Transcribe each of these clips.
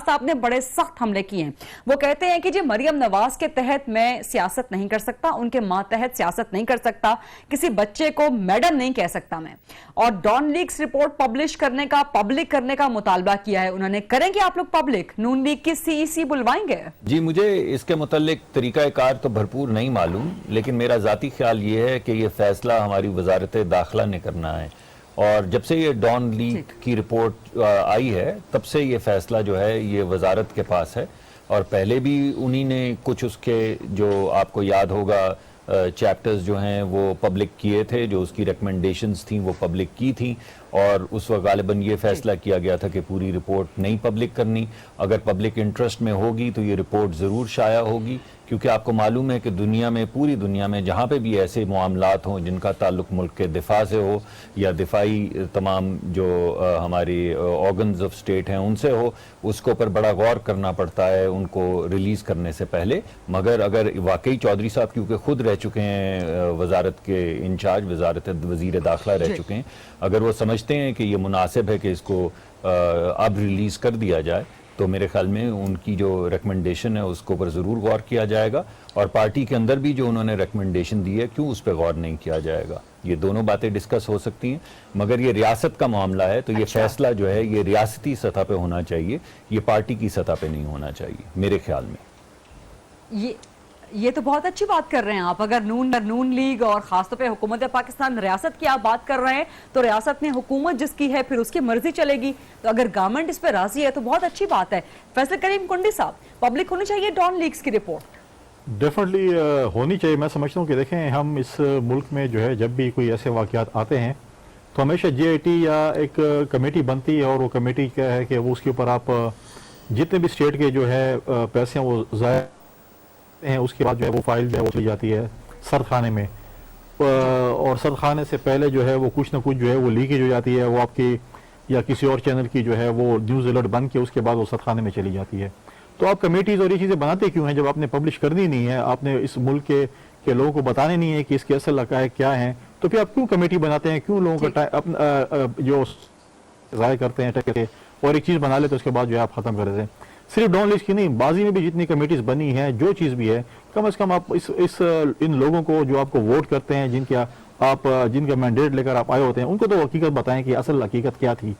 صاحب نے بڑے سخت حملے کیے ہیں. وہ کہتے ہیں کہ جی مریم نواز کے تحت میں سیاست نہیں کر سکتا, ان کے ماتحت سیاست نہیں کر سکتا, کسی بچے کو میڈم نہیں کہہ سکتا میں, اور ڈان لیکس رپورٹ پبلش کرنے کا, پبلک کرنے کا مطالبہ کیا ہے انہوں نے. کریں گے آپ لوگ پبلک؟ نون لیگ کی سی ای سی بلوائیں گے؟ جی مجھے اس کے متعلق طریقہ کار تو بھرپور نہیں معلوم, لیکن میرا ذاتی خیال یہ ہے کہ یہ فیصلہ ہماری وزارت داخلہ نے کرنا ہے, اور جب سے یہ ڈان لیگ کی رپورٹ آئی ہے تب سے یہ فیصلہ جو ہے یہ وزارت کے پاس ہے, اور پہلے بھی انہی نے کچھ اس کے جو آپ کو یاد ہوگا چیپٹرز جو ہیں وہ پبلک کیے تھے, جو اس کی ریکمنڈیشنز تھیں وہ پبلک کی تھیں, اور اس وقت غالباً یہ فیصلہ کیا گیا تھا کہ پوری رپورٹ نہیں پبلک کرنی. اگر پبلک انٹرسٹ میں ہوگی تو یہ رپورٹ ضرور شائع ہوگی, کیونکہ آپ کو معلوم ہے کہ دنیا میں, پوری دنیا میں جہاں پہ بھی ایسے معاملات ہوں جن کا تعلق ملک کے دفاع سے ہو یا دفاعی تمام جو ہماری آرگنز آف اسٹیٹ ہیں ان سے ہو, اس کے اوپر بڑا غور کرنا پڑتا ہے ان کو ریلیز کرنے سے پہلے. مگر اگر واقعی چودھری صاحب کیونکہ خود رہ چکے ہیں وزارت کے انچارج, وزیر داخلہ رہ چکے ہیں, اگر وہ سمجھتے ہیں کہ یہ مناسب ہے کہ اس کو اب ریلیز کر دیا جائے تو میرے خیال میں ان کی جو ریکمنڈیشن ہے اس کے اوپر ضرور غور کیا جائے گا, اور پارٹی کے اندر بھی جو انہوں نے ریکمنڈیشن دی ہے کیوں اس پہ غور نہیں کیا جائے گا. یہ دونوں باتیں ڈسکس ہو سکتی ہیں, مگر یہ ریاست کا معاملہ ہے تو یہ فیصلہ جو ہے یہ ریاستی سطح پہ ہونا چاہیے, یہ پارٹی کی سطح پہ نہیں ہونا چاہیے میرے خیال میں. یہ تو بہت اچھی بات کر رہے ہیں آپ. اگر نون لیگ اور خاص طور پہ حکومت پاکستان ریاست کی آپ بات کر رہے ہیں تو ریاست نے حکومت جس کی ہے پھر اس کی مرضی چلے گی, تو اگر گورنمنٹ اس پہ راضی ہے تو بہت اچھی بات ہے. فیصل کریم کنڈی صاحب, پبلک ہونی چاہیے ڈان لیکس کی رپورٹ؟ ڈیفینیٹلی ہونی چاہیے. میں سمجھتا ہوں کہ دیکھیں ہم اس ملک میں جو ہے جب بھی کوئی ایسے واقعات آتے ہیں تو ہمیشہ جے آئی ٹی یا ایک کمیٹی بنتی ہے, اور وہ کمیٹی کیا ہے کہ وہ اس کے اوپر آپ جتنے بھی اسٹیٹ کے جو ہے پیسے ہیں وہ ضائع ہیں, اس کے بعد جو ہے وہ فائل جو ہے وہ چلی جاتی ہے سرد خانے میں, اور سرد خانے سے پہلے جو ہے وہ کچھ نہ کچھ جو ہے وہ لیکیج ہو جاتی ہے, وہ آپ کی یا کسی اور چینل کی جو ہے وہ نیوز الرٹ بن کے اس کے بعد وہ سرد خانے میں چلی جاتی ہے. تو آپ کمیٹیز اور یہ چیزیں بناتے کیوں ہیں جب آپ نے پبلش کرنی نہیں ہے, آپ نے اس ملک کے لوگوں کو بتانے نہیں ہے کہ اس کے اصل حقائق کیا ہیں, تو پھر آپ کیوں کمیٹی بناتے ہیں, کیوں لوگوں کا جو ضائع کرتے ہیں اور ایک چیز بنا لیتے اس کے بعد جو ہے آپ ختم کر دیتے ہیں. صرف ڈان لیکس کی نہیں, بازی میں بھی جتنی کمیٹیز بنی ہیں جو چیز بھی ہے, کم از کم آپ ان لوگوں کو جو آپ کو ووٹ کرتے ہیں, جن کا مینڈیٹ لے کر آپ آئے ہوتے ہیں, ان کو تو حقیقت بتائیں کہ اصل حقیقت کیا تھی.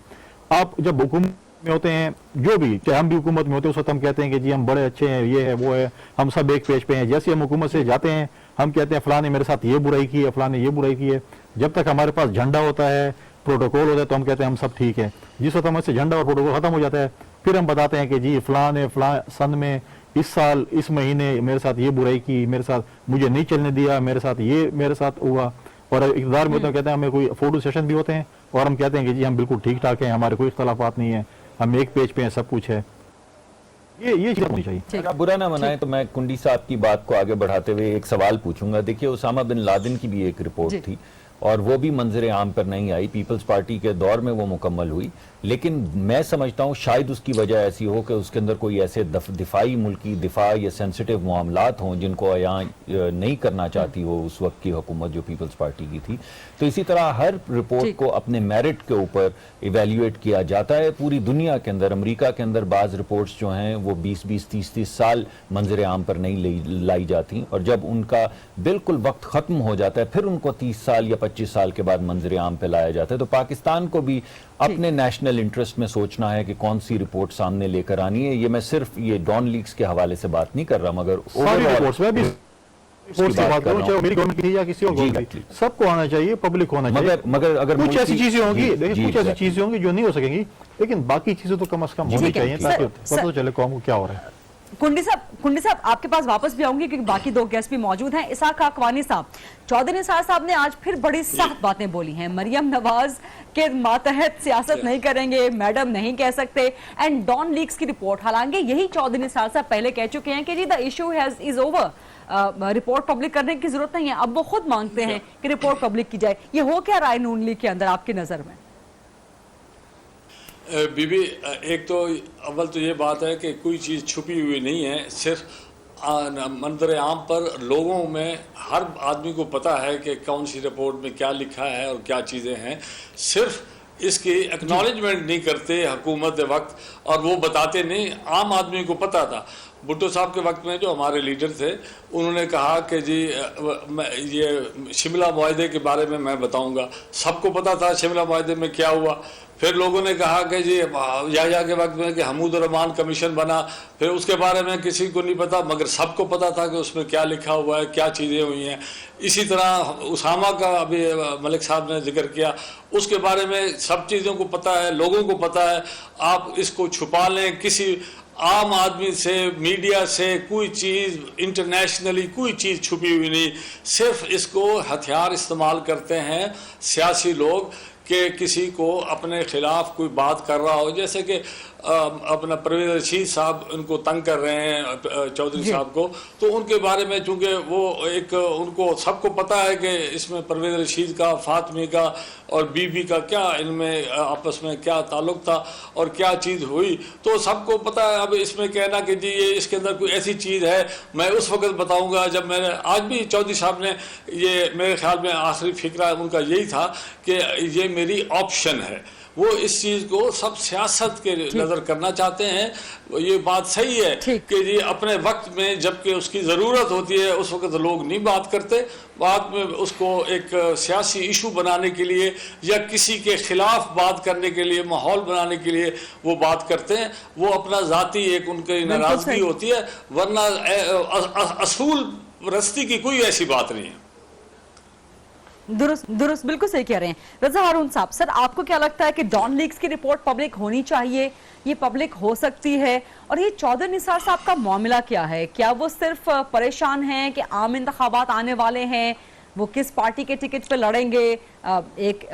آپ جب حکومت میں ہوتے ہیں, جو بھی چاہے ہم بھی حکومت میں ہوتے ہیں, اس وقت ہم کہتے ہیں کہ جی ہم بڑے اچھے ہیں, یہ ہے وہ ہے, ہم سب ایک پیج پہ ہیں. جیسے ہم حکومت سے جاتے ہیں ہم کہتے ہیں فلاں نے میرے ساتھ یہ برائی کی ہے, فلاں نے یہ برائی کی ہے. جب تک ہمارے پاس جھنڈا ہوتا ہے, پروٹوکول ہوتا ہے, تو ہم کہتے ہیں ہم سب ٹھیک ہیں. جس وقت ہمارے سے جھنڈا اور پروٹوکول ختم ہو جاتا ہے پھر ہم بتاتے ہیں کہ جی فلاں نے فلاں سن میں اس سال اس مہینے میرے ساتھ یہ برائی کی, میرے ساتھ مجھے نہیں چلنے دیا, میرے ساتھ یہ میرے ساتھ ہوا. اور اقتدار میں ہوتے ہیں کہتے ہیں ہمیں کوئی فوٹو سیشن بھی ہوتے ہیں اور ہم کہتے ہیں کہ جی ہم بالکل ٹھیک ٹھاک ہیں, ہمارے کوئی اختلافات نہیں ہیں, ہم ایک پیج پہ ہیں, سب کچھ ہے. یہ چیز ہونی چاہیے. آپ برا نہ منائیں تو میں کنڈی صاحب کی بات کو آگے بڑھاتے ہوئے ایک سوال پوچھوں گا. دیکھیے اسامہ بن لادن کی بھی ایک رپورٹ تھی اور وہ بھی منظر عام پر نہیں آئی, پیپلز پارٹی کے دور میں وہ مکمل ہوئی, لیکن میں سمجھتا ہوں شاید اس کی وجہ ایسی ہو کہ اس کے اندر کوئی ایسے دفاعی ملکی دفاع یا سینسٹیو معاملات ہوں جن کو یہاں نہیں کرنا چاہتی وہ اس وقت کی حکومت جو پیپلز پارٹی کی تھی. تو اسی طرح ہر رپورٹ کو اپنے میرٹ کے اوپر ایویلیویٹ کیا جاتا ہے. پوری دنیا کے اندر, امریکہ کے اندر بعض رپورٹس جو ہیں وہ 20-20, 30-30 سال منظر عام پر نہیں لائی جاتی, اور جب ان کا بالکل وقت ختم ہو جاتا ہے پھر ان کو 30 سال یا 25 سال کے بعد منظر عام پہ لایا جاتا ہے. تو پاکستان کو بھی اپنے نیشنل انٹرسٹ میں سوچنا ہے کہ کون سی رپورٹ سامنے لے کر آنی ہے. یہ میں صرف یہ ڈان لیکس کے حوالے سے بات نہیں کر رہا, مگر سب کو آنا چاہیے, پبلک ہونا چاہیے. مگر کچھ ایسی چیزیں ہوں گی, کچھ ایسی چیزیں ہوں گی جو نہیں ہو سکیں گی, لیکن باقی چیزیں تو کم از کم ہونی چاہیے تاکہ پتہ چلے قوم کو کیا ہو رہا ہے. کنڈی صاحب آپ کے پاس واپس بھی آؤں گی کیونکہ باقی دو گیسٹ بھی موجود ہیں. اسحاق اقوانی صاحب, چودھری نثار صاحب نے آج پھر بڑی سخت باتیں بولی ہیں. مریم نواز کے ماتحت سیاست نہیں کریں گے, میڈم نہیں کہہ سکتے, اینڈ ڈان لیکس کی رپورٹ. حالانکہ یہی چودھری نثار صاحب پہلے کہہ چکے ہیں کہ جی the issue is over, report public کرنے کی ضرورت نہیں ہے. اب وہ خود مانگتے ہیں کہ رپورٹ پبلک کی جائے. یہ ہو کیا رائے نون لیگ کے اندر آپ کی نظر میں؟ بی بی, ایک تو اول تو یہ بات ہے کہ کوئی چیز چھپی ہوئی نہیں ہے. صرف منظر عام پر لوگوں میں ہر آدمی کو پتہ ہے کہ کون سی رپورٹ میں کیا لکھا ہے اور کیا چیزیں ہیں. صرف اس کی ایکنالجمنٹ نہیں کرتے حکومت وقت, اور وہ بتاتے نہیں. عام آدمی کو پتہ تھا. بھٹو صاحب کے وقت میں جو ہمارے لیڈر تھے انہوں نے کہا کہ جی یہ شملہ معاہدے کے بارے میں بتاؤں گا. سب کو پتہ تھا شملہ معاہدے میں کیا ہوا. پھر لوگوں نے کہا کہ جی یحییٰ کے وقت میں کہ حمود الرحمان کمیشن بنا, پھر اس کے بارے میں کسی کو نہیں پتا, مگر سب کو پتا تھا کہ اس میں کیا لکھا ہوا ہے, کیا چیزیں ہوئی ہیں. اسی طرح اسامہ کا ابھی ملک صاحب نے ذکر کیا, اس کے بارے میں سب چیزوں کو پتا ہے, لوگوں کو پتا ہے. آپ اس کو چھپا لیں, کسی عام آدمی سے, میڈیا سے کوئی چیز انٹرنیشنلی کوئی چیز چھپی ہوئی نہیں. صرف اس کو ہتھیار استعمال کرتے ہیں سیاسی لوگ کہ کسی کو اپنے خلاف کوئی بات کر رہا ہو. جیسے کہ اپنا پرویز رشید صاحب ان کو تنگ کر رہے ہیں چودھری صاحب کو, تو ان کے بارے میں چونکہ وہ ایک ان کو سب کو پتہ ہے کہ اس میں پرویز رشید کا, فاطمی کا اور بی بی کا کیا ان میں آپس میں کیا تعلق تھا اور کیا چیز ہوئی, تو سب کو پتہ ہے. اب اس میں کہنا کہ جی یہ اس کے اندر کوئی ایسی چیز ہے میں اس وقت بتاؤں گا جب میں نے, آج بھی چودھری صاحب نے یہ میرے خیال میں آخری فکرہ ان کا یہی تھا کہ یہ میری آپشن ہے. وہ اس چیز کو سب سیاست کے نظر کرنا چاہتے ہیں. یہ بات صحیح ہے کہ جی اپنے وقت میں جب کہ اس کی ضرورت ہوتی ہے اس وقت لوگ نہیں بات کرتے, بعد میں اس کو ایک سیاسی ایشو بنانے کے لیے یا کسی کے خلاف بات کرنے کے لیے, ماحول بنانے کے لیے وہ بات کرتے ہیں. وہ اپنا ذاتی ایک ان کی ناراضگی ہوتی ہے, ورنہ اصول رستی کی کوئی ایسی بات نہیں ہے. درست بالکل صحیح کہہ رہے ہیں رضا ہارون صاحب. سر آپ کو کیا لگتا ہے کہ ڈان لیکس کی رپورٹ پبلک ہونی چاہیے, یہ پبلک ہو سکتی ہے, اور یہ چودھری نثار صاحب کا معاملہ کیا ہے؟ کیا وہ صرف پریشان ہیں کہ عام انتخابات آنے والے ہیں, وہ کس پارٹی کے ٹکٹ پہ لڑیں گے؟ ایک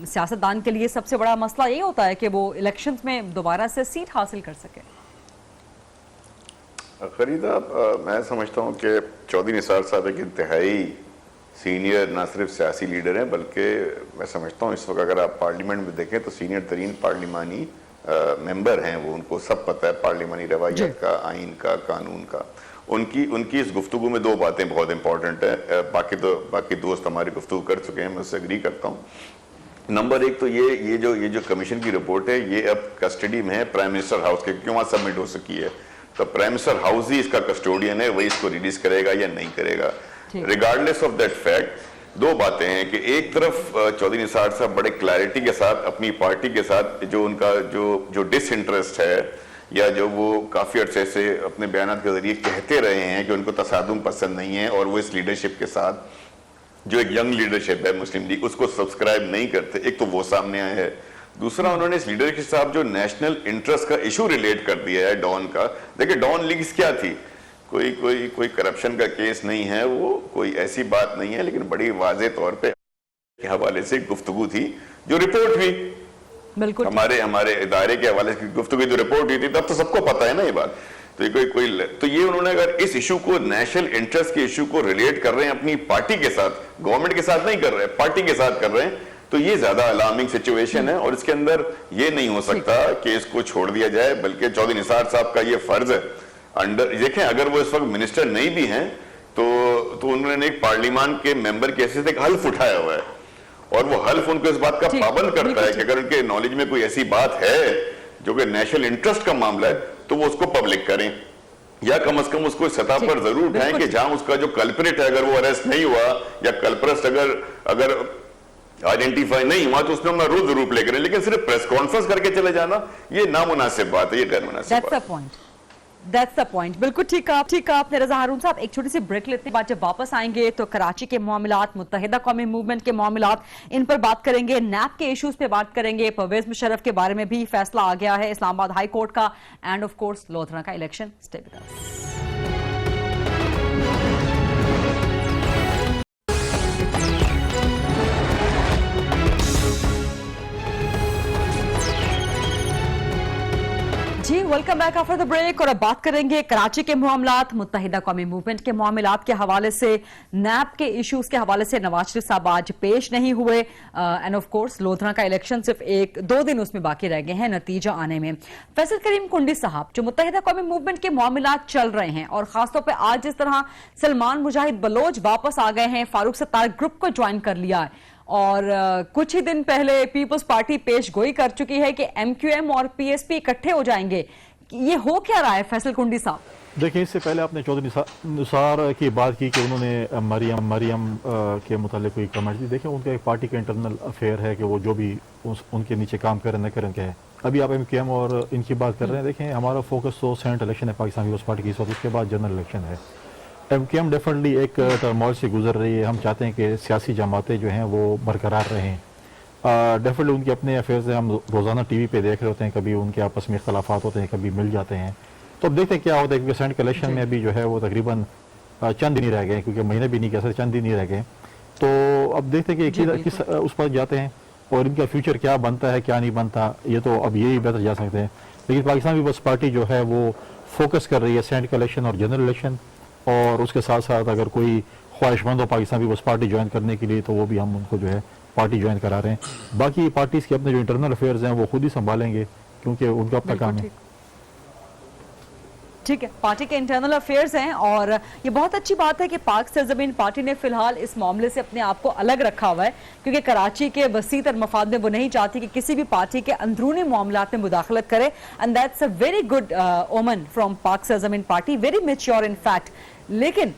سیاستدان کے لیے سب سے بڑا مسئلہ یہ ہوتا ہے کہ وہ الیکشنز میں دوبارہ سے سیٹ حاصل کر سکے. فریدہ, میں سمجھتا ہوں کہ چودھری نثار صاحب ایک انتہائی سینئر نہ صرف سیاسی لیڈر ہیں بلکہ میں سمجھتا ہوں اس وقت اگر آپ پارلیمنٹ میں دیکھیں تو سینئر ترین پارلیمانی ممبر ہیں وہ. ان کو سب پتہ ہے پارلیمانی روایت کا, آئین کا, قانون کا. ان کی اس گفتگو میں دو باتیں بہت امپورٹنٹ ہیں. باقی دوست ہماری گفتگو کر چکے ہیں, میں اس سے اگری کرتا ہوں. نمبر ایک تو یہ جو کمیشن کی رپورٹ ہے یہ اب کسٹڈی میں ہے پرائم منسٹر ہاؤس کے, کیوں وہاں سبمٹ ہو سکی ہے. تو پرائم منسٹر ہاؤس ہی اس کا کسٹوڈین ہے, وہی اس کو ریلیز کرے گا یا نہیں کرے گا. ریگارڈلیس آف دیٹ فیکٹ, دو باتیں ہیں کہ ایک طرف چودھری نثار صاحب بڑے کلیئرٹی کے ساتھ اپنی پارٹی کے ساتھ جو ان کا جو ڈس انٹرسٹ ہے یا جو وہ کافی عرصے سے اپنے بیانات کے ذریعے کہتے رہے ہیں کہ ان کو تصادم پسند نہیں ہے اور وہ اس لیڈرشپ کے ساتھ جو ایک ینگ لیڈرشپ ہے مسلم لیگ اس کو سبسکرائب نہیں کرتے, ایک تو وہ سامنے آیا ہے. دوسرا انہوں نے اس لیڈر کے ساتھ جو نیشنل انٹرسٹ کا ایشو ریلیٹ کر دیا ہے ڈان کا. دیکھیں ڈان لیگز کیا تھی, کوئی کرپشن کا کیس نہیں ہے, وہ کوئی ایسی بات نہیں ہے, لیکن بڑی واضح طور پہ کے حوالے سے گفتگو تھی جو رپورٹ ہوئی, بالکل ہمارے ادارے کے حوالے سے گفتگو جو رپورٹ ہوئی تھی, تب تو سب کو پتا ہے نا یہ بات. تو یہ انہوں نے اگر اس ایشو کو نیشنل انٹرسٹ کے ایشو کو ریلیٹ کر رہے ہیں اپنی پارٹی کے ساتھ, گورنمنٹ کے ساتھ نہیں کر رہے, پارٹی کے ساتھ کر رہے ہیں, تو یہ زیادہ الارمنگ سچویشن ہے. اور اس کے اندر یہ نہیں ہو سکتا کہ اس کو چھوڑ دیا جائے, بلکہ چودھری نثار صاحب کا یہ فرض ہے. دیکھیں اگر وہ اس وقت منسٹر نہیں بھی ہیں تو انہوں نے ایک پارلیمان کے ممبر کے حیثیت سے ایک حلف اٹھایا ہوا ہے, اور وہ حلف ان کو اس بات کا پابند کرتا ہے کہ اگر ان کے نالج میں کوئی ایسی بات ہے جو کہ نیشنل انٹرسٹ کا معاملہ ہے تو وہ اس کو پبلک کریں, یا کم از کم اس کو اس سطح پر ضرور اٹھائیں کہ جہاں اس کا جو کلپریٹ ہے اگر وہ اریسٹ نہیں ہوا یا کلپرسٹ اگر آئیڈینٹیفائی نہیں ہوا تو اس میں ہم رول ضرور پلے کریں. لیکن صرف پریس کانفرنس کر کے چلے جانا یہ نامناسب بات ہے, یہ غیر مناسب بات ہے. That's the point. بالکل ٹھیک آپ نے رضا ہارون صاحب. ایک چھوٹی سی بریک لیتے ہیں, بعد جب واپس آئیں گے تو کراچی کے معاملات, متحدہ قومی موومنٹ کے معاملات, ان پر بات کریں گے, نیب کے ایشوز پہ بات کریں گے, پرویز مشرف کے بارے میں بھی فیصلہ آ گیا ہے اسلام آباد ہائی کورٹ کا, اینڈ آف کورس لودھرا کا الیکشن. Stay with us. جی welcome back after the break. اور اب بات کریں گے کراچی کے معاملات, متحدہ قومی موومنٹ کے معاملات کے حوالے سے, نیب کے ایشوز کے حوالے سے. نواز شریف صاحب آج پیش نہیں ہوئے, اینڈ آف کورس لودھرا کا الیکشن صرف 1-2 دن اس میں باقی رہ گئے ہیں نتیجہ آنے میں. فیصل کریم کنڈی صاحب, جو متحدہ قومی موومنٹ کے معاملات چل رہے ہیں, اور خاص طور پہ آج جس طرح سلمان مجاہد بلوچ واپس آ گئے ہیں, فاروق ستار گروپ کو جوائن کر لیا ہے, اور کچھ ہی دن پہلے پیپلز پارٹی پیش گوئی کر چکی ہے کہ ایم کیو ایم اور پی ایس پی اکٹھے ہو جائیں گے. یہ ہو کیا رہا ہے فیصل کنڈی صاحب؟ دیکھیں اس سے پہلے آپ نے چودھری نثار کی بات کی کہ انہوں نے مریم کے متعلق کوئی کمنٹ دی. دیکھیں ان کا ایک پارٹی کا انٹرنل افیئر ہے کہ وہ جو بھی ان کے نیچے کام کریں نہ کریں کیا ہے. ابھی آپ ایم کیو ایم اور ان کی بات کر رہے ہیں. دیکھیں ہمارا فوکس تو سینٹ الیکشن ہے پاکستان پیپلز پارٹی کی اس وقت, اس کے بعد جنرل الیکشن ہے. ایم کیو ایم ڈیفینیٹلی ایک ٹرموائل سے گزر رہی ہے. ہم چاہتے ہیں کہ سیاسی جماعتیں جو ہیں وہ برقرار رہیں. ڈیفینیٹلی ان کے اپنے افیئرز ہیں, ہم روزانہ ٹی وی پہ دیکھ رہے ہوتے ہیں, کبھی ان کے آپس میں اختلافات ہوتے ہیں, کبھی مل جاتے ہیں. تو اب دیکھتے ہیں کیا ہوتا ہے, کیونکہ سینٹ کے الیکشن میں ابھی جو ہے وہ تقریباً چند دن ہی رہ گئے, کیونکہ مہینے بھی نہیں کہہ سکتے, چند دن ہی رہ گئے. تو اب دیکھتے ہیں کہ کس اس پر جاتے ہیں اور ان کا فیوچر کیا بنتا ہے کیا نہیں بنتا, یہ تو اب یہی بہتر جا سکتے ہیں. لیکن پاکستان پیپلز پارٹی جو ہے وہ فوکس کر رہی ہے سینٹ کا الیکشن اور جنرل الیکشن, اور اس کے ساتھ ساتھ اگر کوئی خواہش مند ہو پاکستان پیپلز پارٹی جوائن کرنے کے لیے تو وہ بھی ہم ان کو جو ہے پارٹی جوائن کرا رہے ہیں. باقی پارٹیز کے اپنے جو انٹرنل افیئرز ہیں وہ خود ہی سنبھالیں گے, کیونکہ ان کا اپنا کام ہے. ٹھیک ہے, پارٹی کے انٹرنل افیئرز ہیں, اور یہ بہت اچھی بات ہے کہ پاک سرزمین پارٹی نے فی الحال اس معاملے سے اپنے آپ کو الگ رکھا ہوا ہے, کیونکہ کراچی کے وسیع تر مفاد میں وہ نہیں چاہتی کہ کسی بھی پارٹی کے اندرونی معاملات میں مداخلت کرے. And that's a very good omen from Pak Sarzameen Party, very mature in fact. لیکن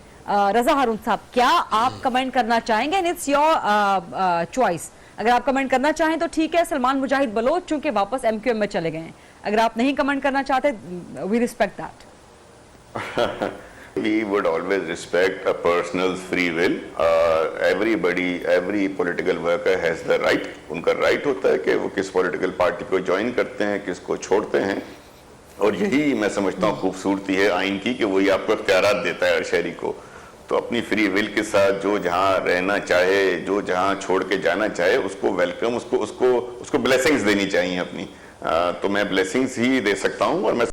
رضا ہارون صاحب, کیا آپ کمنٹ کرنا چاہیں گے؟ It's your choice. اگر آپ کمنٹ کرنا چاہیں تو ٹھیک ہے. سلمان مجاہد بلوچ چونکہ واپس ایم کیو ایم میں چلے گئے ہیں, اگر آپ نہیں کمنٹ کرنا چاہتے we respect that. We would always respect a person's free will. Every political worker has the right. ان کا right ہوتا ہے کہ وہ کس political party کو join کرتے ہیں, کس کو چھوڑتے ہیں, اور یہی میں سمجھتا ہوں خوبصورتی ہے آئین کی, کہ وہی آپ کو اختیارات دیتا ہے ہر شہری کو. تو اپنی فری ول کے ساتھ جو جہاں رہنا چاہے, جو جہاں چھوڑ کے جانا چاہے, اس کو ویلکم, اس کو بلیسنگز دینی چاہیے اپنی. تو میں بلیسنگز ہی دے سکتا ہوں, اور میں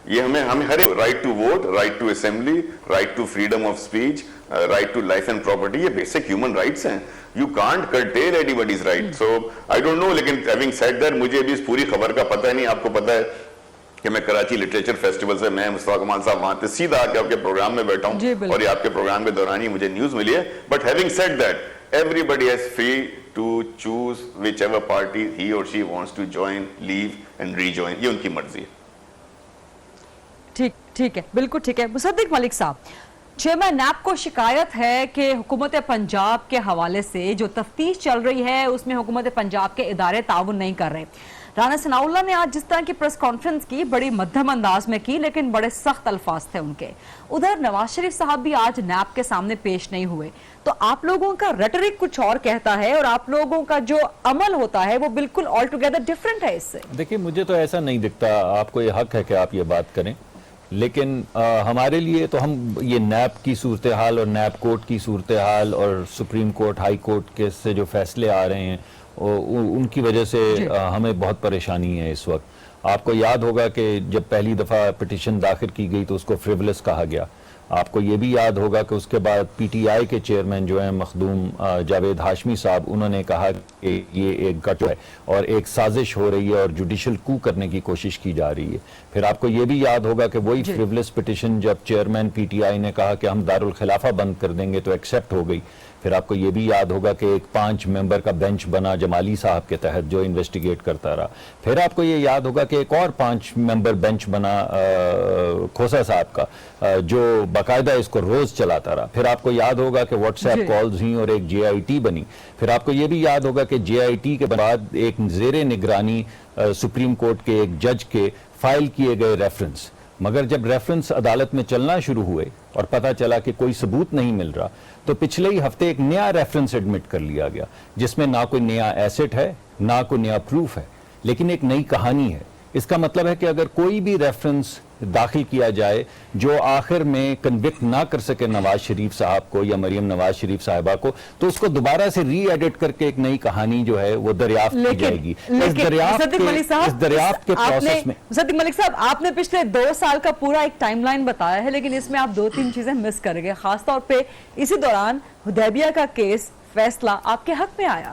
یہ ہمیں ہر right to vote, right to assembly, right to freedom of speech, right to life and property, یہ بیسک ہیومن رائٹس ہیں. You can't curtail any bodies right. So I don't know, لیکن ہیونگ سیڈ دیٹ مجھے ابھی اس پوری خبر کا پتہ نہیں. آپ کو پتہ ہے کہ میں کراچی لٹریچر فیسٹیول سے, میں مصطفیٰ کمال صاحب وہاں سے سیدھا آ کے آپ کے پروگرام میں بیٹھا ہوں, اور یہ آپ کے پروگرام کے دوران ہی مجھے نیوز ملی ہے. But having said that everybody is free to choose whichever party he or she wants to join, leave and rejoin. یہ ان کی مرضی ہے. ٹھیک ہے, بالکل ٹھیک ہے. مصدق ملک صاحب, چیئرمین نیب کو شکایت ہے کہ حکومت پنجاب کے حوالے سے جو تفتیش چل رہی ہے اس میں حکومت پنجاب کے ادارے تعاون نہیں کر رہے. رانا ثناء اللہ نے آج جس طرح کی پریس کانفرنس کی, بڑی مدھم انداز میں کی, لیکن بڑے سخت الفاظ تھے ان کے. ادھر نواز شریف صاحب بھی آج نیب کے سامنے پیش نہیں ہوئے. تو آپ لوگوں کا ریٹرک کچھ اور کہتا ہے, اور آپ لوگوں کا جو عمل ہوتا ہے وہ بالکل آل ٹوگیدر ڈیفرنٹ ہے اس سے. دیکھیں مجھے تو ایسا نہیں دکھتا, آپ کو یہ حق ہے کہ آپ یہ بات کریں, لیکن ہمارے لیے تو ہم یہ نیب کی صورتحال اور نیب کورٹ کی صورتحال اور سپریم کورٹ, ہائی کورٹ کے سے جو فیصلے آ رہے ہیں ان کی وجہ سے ہمیں بہت پریشانی ہے اس وقت. آپ کو یاد ہوگا کہ جب پہلی دفعہ پٹیشن داخل کی گئی تو اس کو فریولس کہا گیا. آپ کو یہ بھی یاد ہوگا کہ اس کے بعد پی ٹی آئی کے چیئرمین جو ہیں مخدوم جاوید ہاشمی صاحب, انہوں نے کہا کہ یہ ایک گٹ ہے اور ایک سازش ہو رہی ہے اور جوڈیشل کو کرنے کی کوشش کی جا رہی ہے. پھر آپ کو یہ بھی یاد ہوگا کہ وہی فریولس پٹیشن جب چیئرمین پی ٹی آئی نے کہا کہ ہم دارالخلافہ بند کر دیں گے تو ایکسیپٹ ہو گئی. پھر آپ کو یہ بھی یاد ہوگا کہ ایک 5 ممبر کا بینچ بنا جمالی صاحب کے تحت جو انویسٹیگیٹ کرتا رہا. پھر آپ کو یہ یاد ہوگا کہ ایک اور 5 ممبر بینچ بنا کھوسا صاحب کا, جو باقاعدہ اس کو روز چلاتا رہا. پھر آپ کو یاد ہوگا کہ واٹس ایپ کالز ہوئیں اور ایک جے آئی ٹی بنی. پھر آپ کو یہ بھی یاد ہوگا کہ جے آئی ٹی کے بعد ایک زیر نگرانی سپریم کورٹ کے ایک جج کے فائل کیے گئے ریفرنس, مگر جب ریفرنس عدالت میں چلنا شروع ہوئے اور پتہ چلا کہ کوئی ثبوت نہیں مل رہا تو پچھلے ہی ہفتے ایک نیا ریفرنس ایڈمٹ کر لیا گیا, جس میں نہ کوئی نیا ایسٹ ہے نہ کوئی نیا پروف ہے, لیکن ایک نئی کہانی ہے. اس کا مطلب ہے کہ اگر کوئی بھی ریفرنس داخل کیا جائے جو آخر میں کنوکٹ نہ کر سکے نواز شریف صاحب کو یا مریم نواز شریف صاحبہ کو, تو اس کو دوبارہ سے ری ایڈٹ کر کے ایک نئی کہانی جو ہے وہ دریافت کی جائے گی. اس دریافت کے پروسیس میں مصدق ملک صاحب, آپ نے پچھلے 2 سال کا پورا ایک ٹائم لائن بتایا ہے, لیکن اس میں آپ 2-3 چیزیں مس کر گئے. خاص طور پہ اسی دوران حدیبیہ کا کیس فیصلہ آپ کے حق میں آیا,